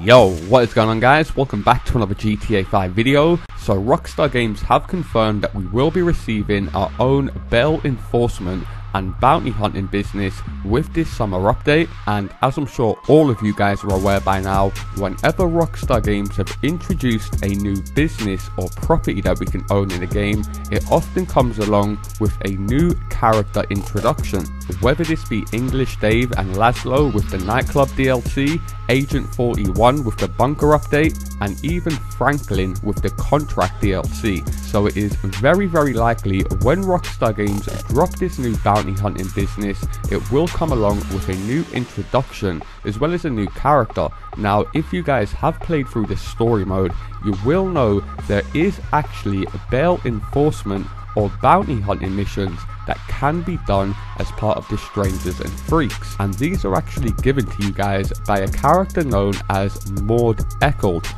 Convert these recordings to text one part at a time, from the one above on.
Yo, what is going on guys? Welcome back to another GTA 5 video. So Rockstar Games have confirmed that we will be receiving our own bail enforcement and bounty hunting business with this summer update, and as I'm sure all of you guys are aware by now, whenever Rockstar Games have introduced a new business or property that we can own in a game, it often comes along with a new character introduction, whether this be English Dave and Laszlo with the nightclub DLC, Agent 41 with the bunker update, and even Franklin with the contract DLC. So it is very likely when Rockstar Games drop this new bounty hunting business, it will come along with a new introduction as well as a new character. Now if you guys have played through the story mode, you will know there is actually bail enforcement or bounty hunting missions that can be done as part of the Strangers and Freaks, and these are actually given to you guys by a character known as Maude.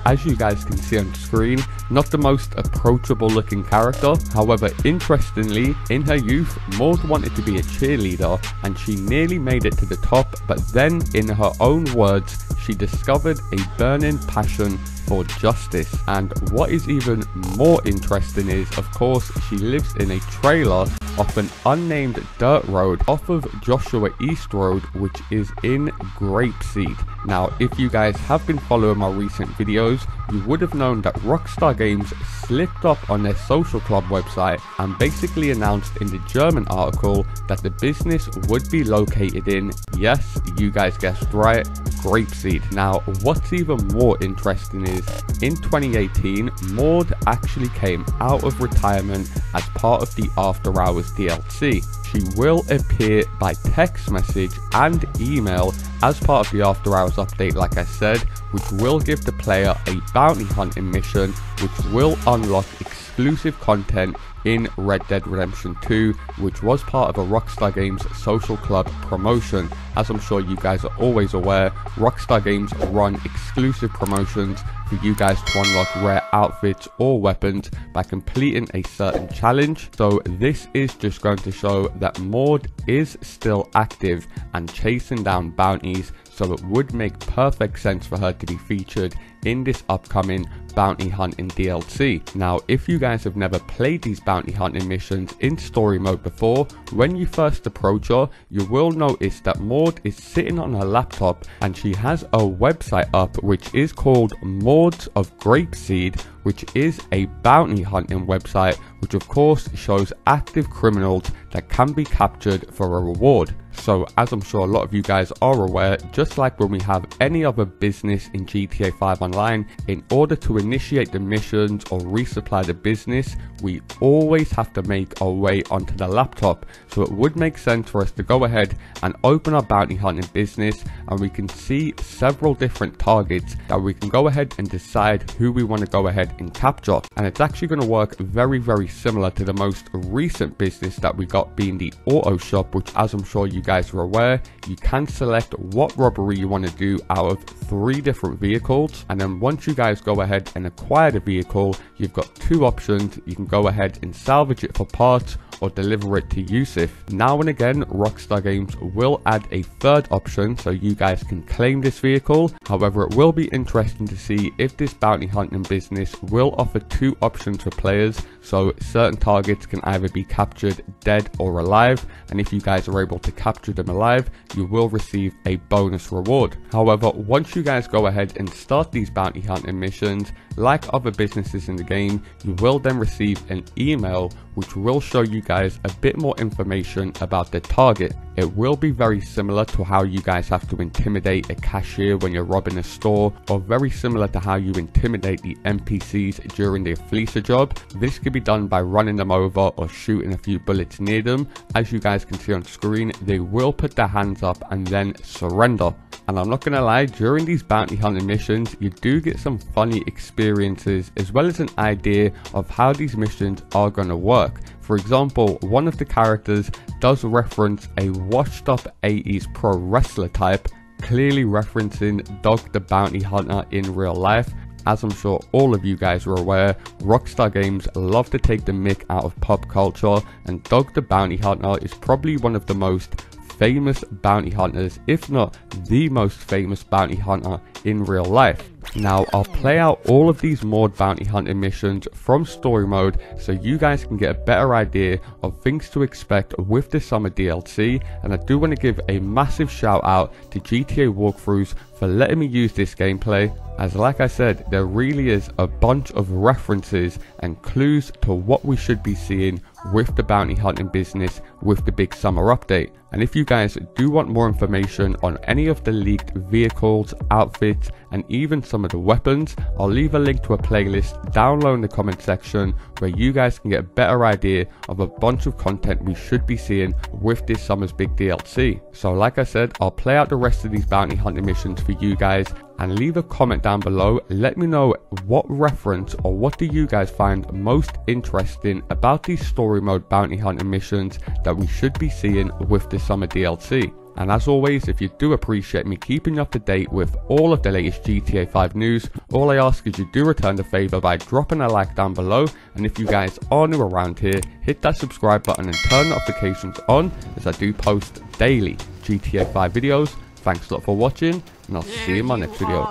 As you guys can see on screen, not the most approachable looking character. However, interestingly, in her youth, Maude wanted to be a cheerleader and she nearly made it to the top, but then in her own words, she discovered a burning passion for justice. And what is even more interesting is, of course, she lives in a trailer off an unnamed dirt road off of Joshua East Road, which is in Grapeseed. Now if you guys have been following my recent videos, you would have known that Rockstar Games slipped up on their social club website and basically announced in the German article that the business would be located in, yes, you guys guessed right, Grapeseed. Now what's even more interesting is in 2018 Maude actually came out of retirement as part of the After Hours DLC. She will appear by text message and email as part of the After Hours update, like I said, which will give the player a bounty hunting mission which will unlock exclusive content in Red Dead Redemption 2, which was part of a Rockstar Games social club promotion. As I'm sure you guys are always aware, Rockstar Games run exclusive promotions for you guys to unlock rare outfits or weapons by completing a certain challenge. So this is just going to show that Maude is still active and chasing down bounties, so it would make perfect sense for her to be featured in this upcoming bounty hunting DLC. Now if you guys have never played these bounty hunting missions in story mode before, when you first approach her, you will notice that Maude is sitting on her laptop and she has a website up which is called Maudes of Grapeseed, which is a bounty hunting website which of course shows active criminals that can be captured for a reward. So as I'm sure a lot of you guys are aware, just like when we have any other business in GTA 5 Online, in order to initiate the missions or resupply the business, we always have to make our way onto the laptop. So it would make sense for us to go ahead and open our bounty hunting business, and we can see several different targets that we can go ahead and decide who we want to go ahead and capture. And it's actually going to work very similar to the most recent business that we got, being the auto shop, which as I'm sure you guys are aware, you can select what robbery you want to do out of 3 different vehicles, and then once you guys go ahead and acquire the vehicle, you've got 2 options. You can go ahead and salvage it for parts or deliver it to Yusuf. Now and again, Rockstar Games will add a 3rd option so you guys can claim this vehicle. However, it will be interesting to see if this bounty hunting business will offer 2 options for players, so certain targets can either be captured dead or alive, and if you guys are able to capture them alive, you will receive a bonus reward. However, once you guys go ahead and start these bounty hunting missions, like other businesses in the game, you will then receive an email which will show you guys a bit more information about the target. It will be very similar to how you guys have to intimidate a cashier when you're robbing a store, or very similar to how you intimidate the NPCs during the Fleecer job. This could be done by running them over or shooting a few bullets near them. As you guys can see on screen, they will put their hands up and then surrender. And I'm not gonna lie, during these bounty hunting missions, you do get some funny experiences as well as an idea of how these missions are gonna work. For example, one of the characters does reference a washed up 80s pro wrestler type, clearly referencing Dog the Bounty Hunter in real life. As I'm sure all of you guys are aware, Rockstar Games love to take the mick out of pop culture, and Dog the Bounty Hunter is probably one of the most famous bounty hunters, if not the most famous bounty hunter in real life. Now, I'll play out all of these Maude bounty hunting missions from story mode so you guys can get a better idea of things to expect with the summer DLC, and I do want to give a massive shout out to GTA Walkthroughs for letting me use this gameplay, as like I said, there really is a bunch of references and clues to what we should be seeing with the bounty hunting business with the big summer update. And if you guys do want more information on any of the leaked vehicles, outfits, and even some of the weapons, I'll leave a link to a playlist down low in the comment section where you guys can get a better idea of a bunch of content we should be seeing with this summer's big DLC. So like I said, I'll play out the rest of these bounty hunting missions for you guys, and leave a comment down below. Let me know what reference or what do you guys find most interesting about these story mode bounty hunting missions that we should be seeing with the summer DLC. And as always, if you do appreciate me keeping you up to date with all of the latest GTA 5 news, all I ask is you do return the favour by dropping a like down below, and if you guys are new around here, hit that subscribe button and turn notifications on, as I do post daily GTA 5 videos. Thanks a lot for watching, and I'll see you in my next video.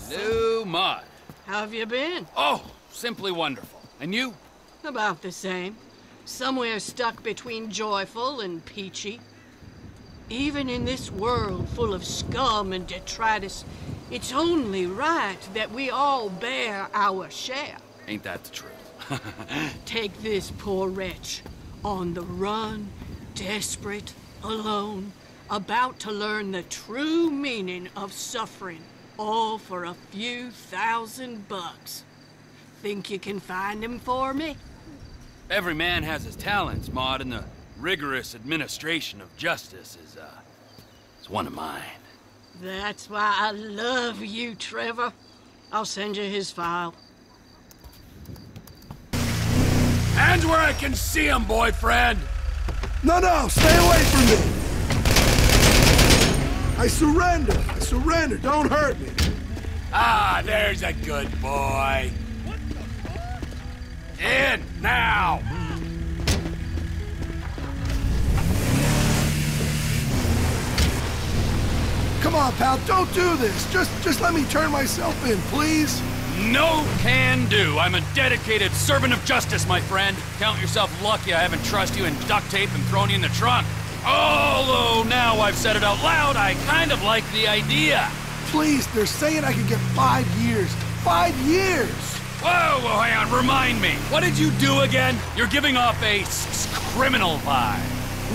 New Maude. How have you been? Oh, simply wonderful. And you? About the same. Somewhere stuck between joyful and peachy. Even in this world full of scum and detritus, it's only right that we all bear our share. Ain't that the truth? Take this poor wretch, on the run, desperate, alone, about to learn the true meaning of suffering, all for a few $1,000. Think you can find him for me? Every man has his talents, Maude, and the rigorous administration of justice is one of mine. That's why I love you, Trevor. I'll send you his file. Hands where I can see him, boyfriend! No, stay away from me! I surrender, don't hurt me! Ah, there's a good boy. In, now! Come on, pal, don't do this! Just let me turn myself in, please! No can do. I'm a dedicated servant of justice, my friend. Count yourself lucky I haven't trussed you in duct tape and thrown you in the trunk. Although now I've said it out loud, I kind of like the idea. Please, they're saying I could get 5 years. 5 years! Whoa, hang on, remind me. What did you do again? You're giving off a criminal vibe.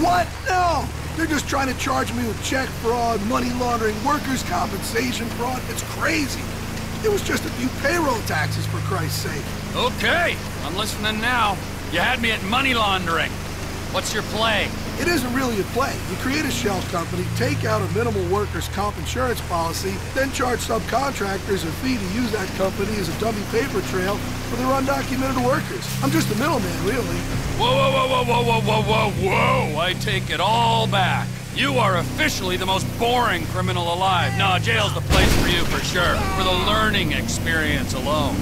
What? No! They're just trying to charge me with check fraud, money laundering, workers' compensation fraud. It's crazy. It was just a few payroll taxes, for Christ's sake. Okay, I'm listening now. You had me at money laundering. What's your play? It isn't really a play. You create a shell company, take out a minimal workers' comp insurance policy, then charge subcontractors a fee to use that company as a dummy paper trail for their undocumented workers. I'm just a middleman, really. Whoa, I take it all back. You are officially the most boring criminal alive. No, jail's the place for you for sure, for the learning experience alone.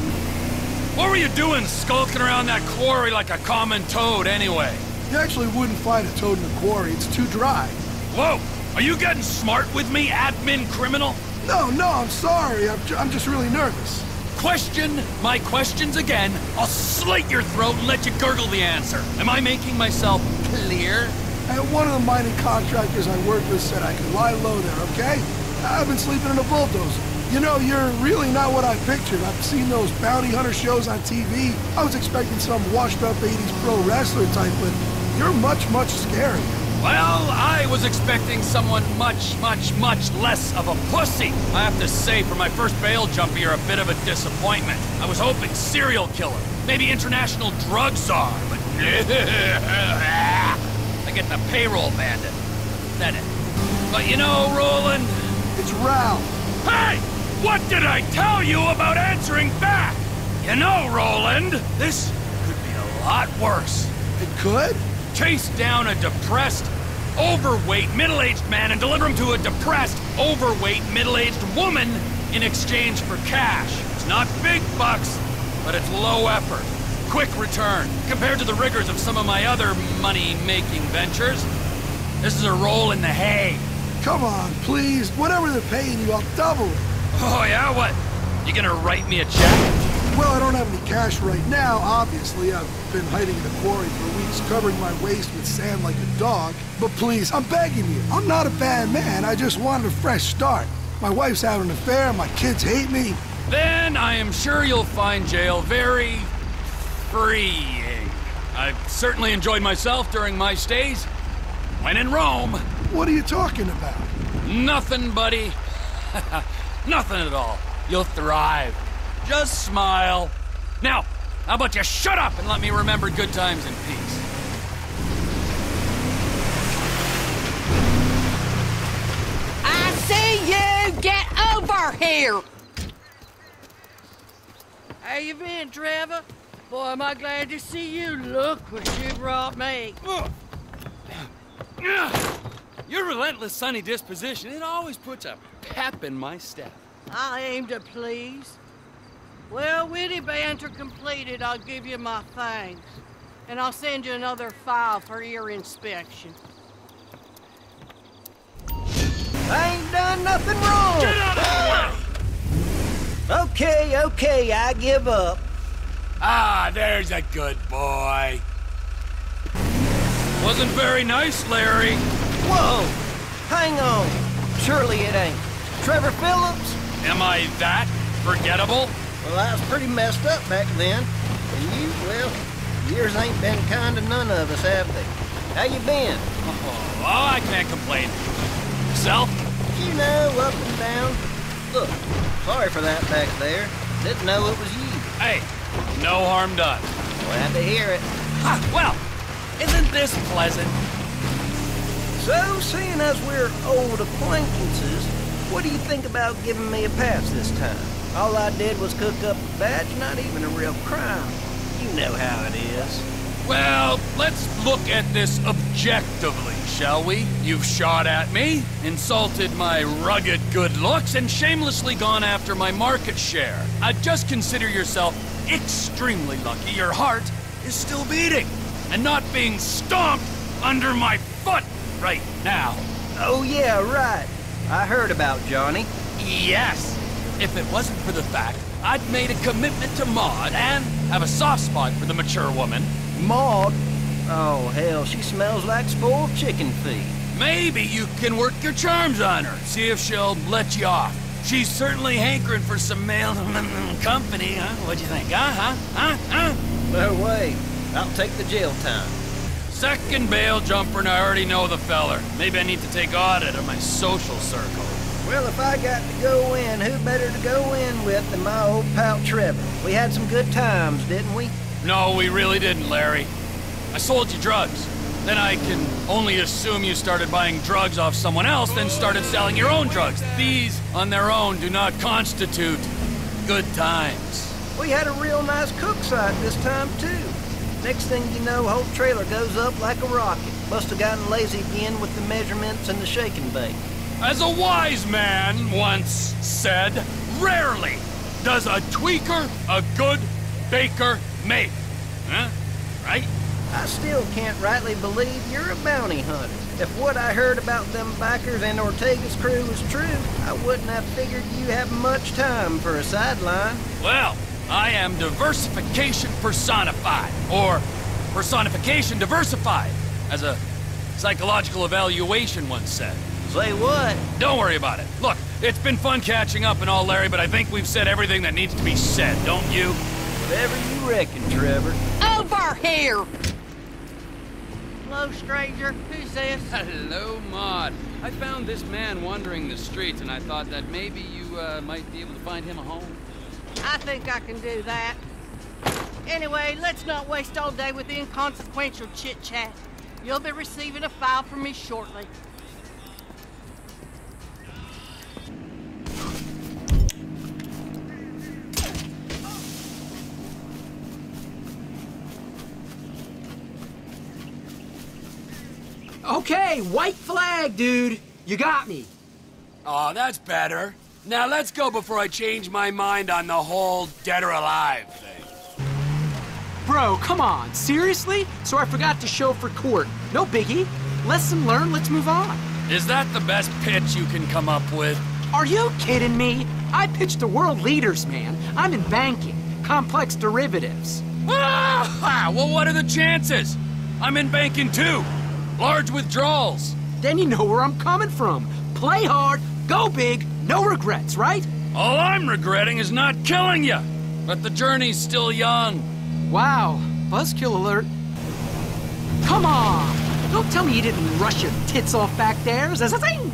What were you doing skulking around that quarry like a common toad anyway? You actually wouldn't find a toad in the quarry. It's too dry. Whoa! Are you getting smart with me, admin criminal? No, I'm sorry. I'm just really nervous. Question my questions again. I'll slit your throat and let you gurgle the answer. Am I making myself clear? And one of the mining contractors I worked with said I could lie low there, okay? I've been sleeping in a bulldozer. You know, you're really not what I pictured. I've seen those bounty hunter shows on TV. I was expecting some washed-up 80s pro wrestler type, but you're much scarier. Well, I was expecting someone much less of a pussy. I have to say, for my first bail jump, you're a bit of a disappointment. I was hoping serial killer, maybe international drug czar, but I get the payroll bandit. That it. But you know, Roland... It's Ralph. Hey! What did I tell you about answering back? You know, Roland, this could be a lot worse. It could? Chase down a depressed, overweight, middle-aged man and deliver him to a depressed, overweight, middle-aged woman in exchange for cash. It's not big bucks, but it's low effort. Quick return, compared to the rigors of some of my other money-making ventures. This is a roll in the hay. Come on, please. Whatever they're paying you, I'll double it. Oh, yeah? What? You gonna write me a check? Well, I don't have any cash right now, obviously. I've been hiding in the quarry for weeks, covering my waist with sand like a dog. But please, I'm begging you. I'm not a bad man. I just wanted a fresh start. My wife's having an affair, my kids hate me. Then I am sure you'll find jail very freeing. I've certainly enjoyed myself during my stays. When in Rome. What are you talking about? Nothing, buddy. Nothing at all. You'll thrive. Just smile. Now, how about you shut up and let me remember good times in peace? I see you! Get over here! How you been, Trevor? Boy, am I glad to see you. Look what you brought me. Your relentless sunny disposition, it always puts a pep in my step. I aim to please. Well, witty banter completed, I'll give you my thanks. And I'll send you another file for your inspection. I ain't done nothing wrong. Get out of the way! Okay, I give up. Ah, there's a good boy. Wasn't very nice, Larry. Whoa, hang on. Surely it ain't. Trevor Phillips? Am I that forgettable? Well, I was pretty messed up back then. And you, well, years ain't been kind to none of us, have they? How you been? Oh, I can't complain. Yourself? You know, up and down. Look, sorry for that back there. Didn't know it was you. Hey, no harm done. Glad to hear it. Ah, well, isn't this pleasant? So, seeing as we're old acquaintances, what do you think about giving me a pass this time? All I did was cook up a badge, not even a real crime. You know how it is. Well, let's look at this objectively, shall we? You've shot at me, insulted my rugged good looks, and shamelessly gone after my market share. I'd just consider yourself extremely lucky your heart is still beating and not being stomped under my foot right now. Oh yeah, right. I heard about Johnny. Yes. If it wasn't for the fact I'd made a commitment to Maude and have a soft spot for the mature woman. Maude? Oh, hell, she smells like spoiled chicken feed. Maybe you can work your charms on her, see if she'll let you off. She's certainly hankering for some male company, huh? What'd you think, huh? No way. I'll take the jail time. Second bail jumper, and I already know the feller. Maybe I need to take audit of my social circle. Well, if I got to go in, who better to go in with than my old pal Trevor? We had some good times, didn't we? No, we really didn't, Larry. I sold you drugs. Then I can only assume you started buying drugs off someone else, then started selling your own drugs. These, on their own, do not constitute good times. We had a real nice cook site this time, too. Next thing you know, whole trailer goes up like a rocket. Must have gotten lazy again with the measurements and the shake and bake. As a wise man once said, rarely does a tweaker a good baker make. Huh? Right? I still can't rightly believe you're a bounty hunter. If what I heard about them bikers and Ortega's crew is true, I wouldn't have figured you have much time for a sideline. Well, I am diversification personified, or personification diversified, as a psychological evaluation once said. Say what? Don't worry about it. Look, it's been fun catching up and all, Larry, but I think we've said everything that needs to be said, don't you? Whatever you reckon, Trevor. Over here! Hello, stranger. Who's this? Hello, Maude. I found this man wandering the streets, and I thought that maybe you might be able to find him a home. I think I can do that. Anyway, let's not waste all day with inconsequential chit-chat. You'll be receiving a file from me shortly. Okay, white flag, dude. You got me. Oh, that's better. Now let's go before I change my mind on the whole dead or alive thing. Bro, come on. Seriously? So I forgot to show for court. No biggie. Lesson learned, let's move on. Is that the best pitch you can come up with? Are you kidding me? I pitch to world leaders, man. I'm in banking, complex derivatives. Ah! Well, what are the chances? I'm in banking too. Large withdrawals. Then you know where I'm coming from. Play hard, go big, no regrets, right? All I'm regretting is not killing you. But the journey's still young. Wow, buzzkill alert. Come on! Don't tell me you didn't rush your tits off back there. Is that a thing?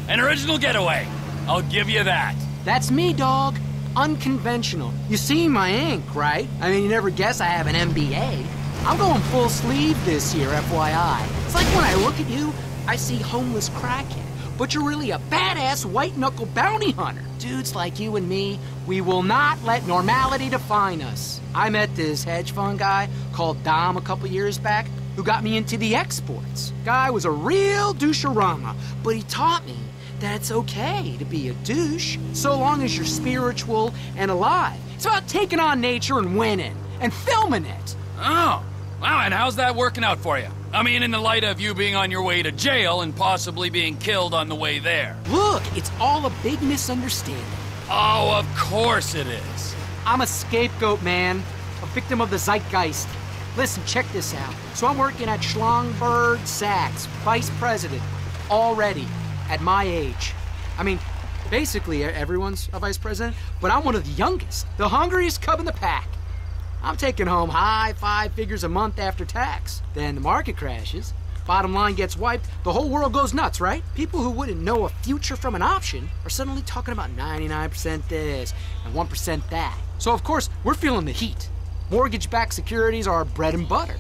An original getaway. I'll give you that. That's me, dog. Unconventional. You see my ink, right? I mean, you never guess I have an MBA. I'm going full sleeve this year, FYI. It's like when I look at you, I see homeless crackhead. But you're really a badass white-knuckle bounty hunter. Dudes like you and me, we will not let normality define us. I met this hedge fund guy called Dom a couple years back who got me into the exports. Guy was a real doucherama, but he taught me that it's okay to be a douche so long as you're spiritual and alive. It's about taking on nature and winning and filming it. Oh, wow, and how's that working out for you? I mean, in the light of you being on your way to jail and possibly being killed on the way there. Look, it's all a big misunderstanding. Oh, of course it is. I'm a scapegoat, man. A victim of the zeitgeist. Listen, check this out. So I'm working at Schlongberg Sachs, vice president, already, at my age. I mean, basically everyone's a vice president, but I'm one of the youngest, the hungriest cub in the pack. I'm taking home high 5 figures a month after tax. Then the market crashes, bottom line gets wiped, the whole world goes nuts, right? People who wouldn't know a future from an option are suddenly talking about 99% this and 1% that. So of course, we're feeling the heat. Mortgage-backed securities are our bread and butter,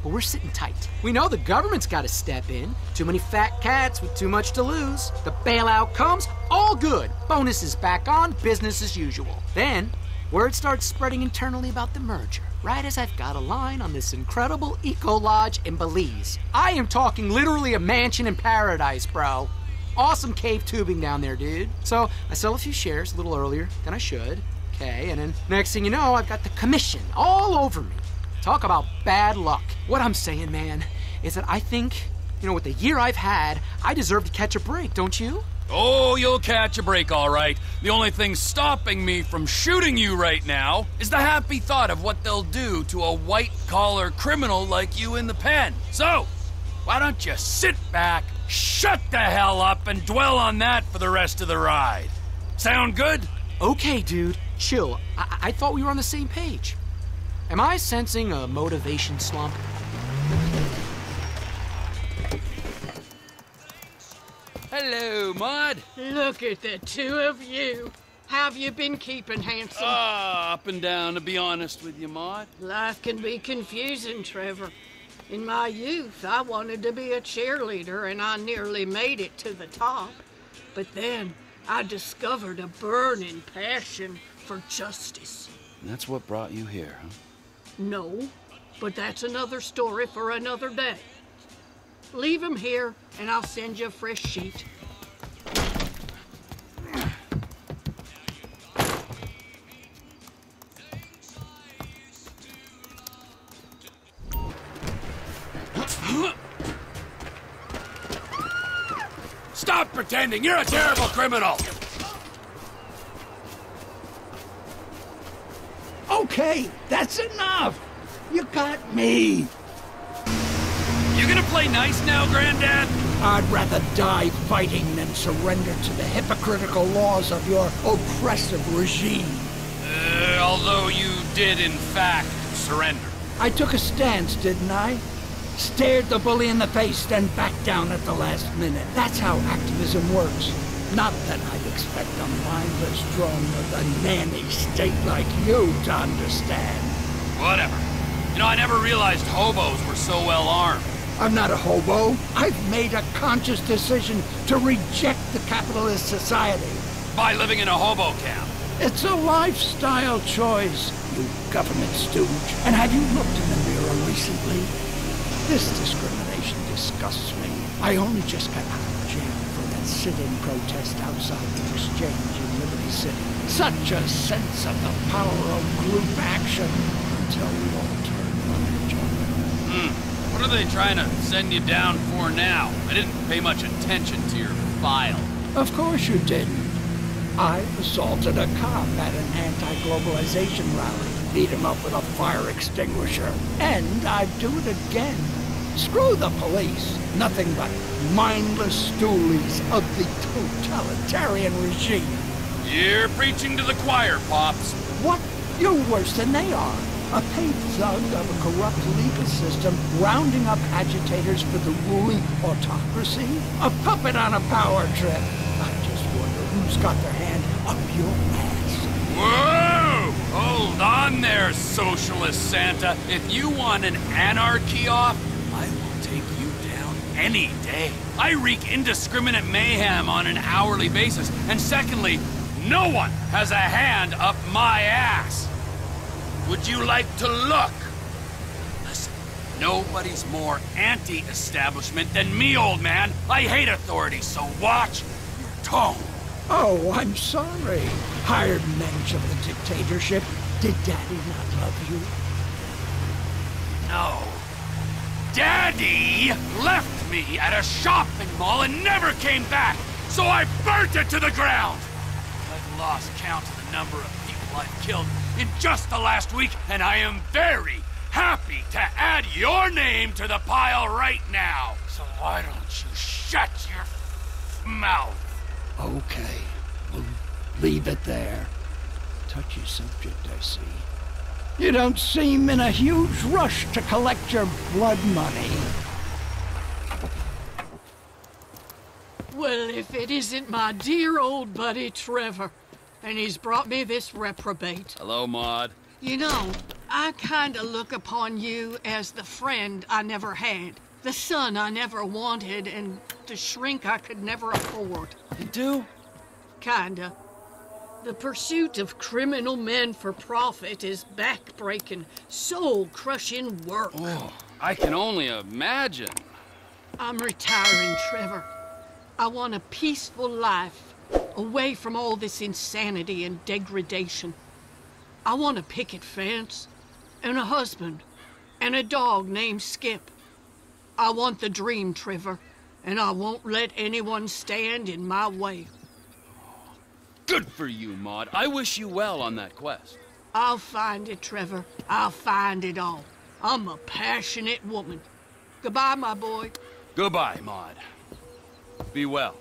but we're sitting tight. We know the government's got to step in. Too many fat cats with too much to lose. The bailout comes, all good. Bonuses back on, business as usual. Then, word starts spreading internally about the merger, right as I've got a line on this incredible eco-lodge in Belize. I am talking literally a mansion in paradise, bro. Awesome cave tubing down there, dude. So, I sell a few shares a little earlier than I should. Okay, and then next thing you know, I've got the commission all over me. Talk about bad luck. What I'm saying, man, is that I think, with the year I've had, I deserve to catch a break, don't you? Oh, you'll catch a break, all right. The only thing stopping me from shooting you right now is the happy thought of what they'll do to a white-collar criminal like you in the pen. So, why don't you sit back, shut the hell up, and dwell on that for the rest of the ride? Sound good? Okay, dude, chill. I thought we were on the same page. Am I sensing a motivation slump? Hello, Maude. Look at the two of you. Have you been keeping handsome? Up and down, to be honest with you, Maude. Life can be confusing, Trevor. In my youth, I wanted to be a cheerleader, and I nearly made it to the top. But then, I discovered a burning passion for justice. And that's what brought you here, huh? No, but that's another story for another day. Leave him here, and I'll send you a fresh sheet. Stop pretending! You're a terrible criminal! Okay, that's enough! You got me! You gonna play nice now, Granddad? I'd rather die fighting than surrender to the hypocritical laws of your oppressive regime. Although you did, in fact, surrender. I took a stance, didn't I? Stared the bully in the face, then backed down at the last minute. That's how activism works. Not that I'd expect a mindless drone of a nanny state like you to understand. Whatever. I never realized hobos were so well armed. I'm not a hobo. I've made a conscious decision to reject the capitalist society. By living in a hobo camp. It's a lifestyle choice, you government stooge. And have you looked in the mirror recently? This discrimination disgusts me. I only just got out of jail for that sit-in protest outside the Exchange in Liberty City. Such a sense of the power of group action until we all turned on each other. What are they trying to send you down for now? I didn't pay much attention to your file. Of course you didn't. I assaulted a cop at an anti-globalization rally, beat him up with a fire extinguisher, and I'd do it again. Screw the police. Nothing but mindless stoolies of the totalitarian regime. You're preaching to the choir, Pops. What? You're worse than they are. A paid thug of a corrupt legal system rounding up agitators for the ruling autocracy? A puppet on a power trip. I just wonder who's got their hand up your ass. Whoa! Hold on there, Socialist Santa. If you want an anarchy off, I will take you down any day. I wreak indiscriminate mayhem on an hourly basis. And secondly, no one has a hand up my ass. Would you like to look? Listen, nobody's more anti-establishment than me, old man. I hate authority, so watch your tone. Oh, I'm sorry. Hired mensch of the dictatorship. Did Daddy not love you? No. Daddy left me at a shopping mall and never came back, so I burnt it to the ground. I've lost count of the number of people I've killed in just the last week, and I am very happy to add your name to the pile right now. So why don't you shut your mouth? Okay, we'll leave it there. Touchy subject, I see. You don't seem in a huge rush to collect your blood money. Well, if it isn't my dear old buddy Trevor, and he's brought me this reprobate. Hello, Maude. You know, I kinda look upon you as the friend I never had, the son I never wanted, and the shrink I could never afford. You do? Kinda. The pursuit of criminal men for profit is back-breaking, soul-crushing work. Oh, I can only imagine. I'm retiring, Trevor. I want a peaceful life, away from all this insanity and degradation. I want a picket fence, and a husband, and a dog named Skip. I want the dream, Trevor, and I won't let anyone stand in my way. Good for you, Maude. I wish you well on that quest. I'll find it, Trevor. I'll find it all. I'm a passionate woman. Goodbye, my boy. Goodbye, Maude. Be well.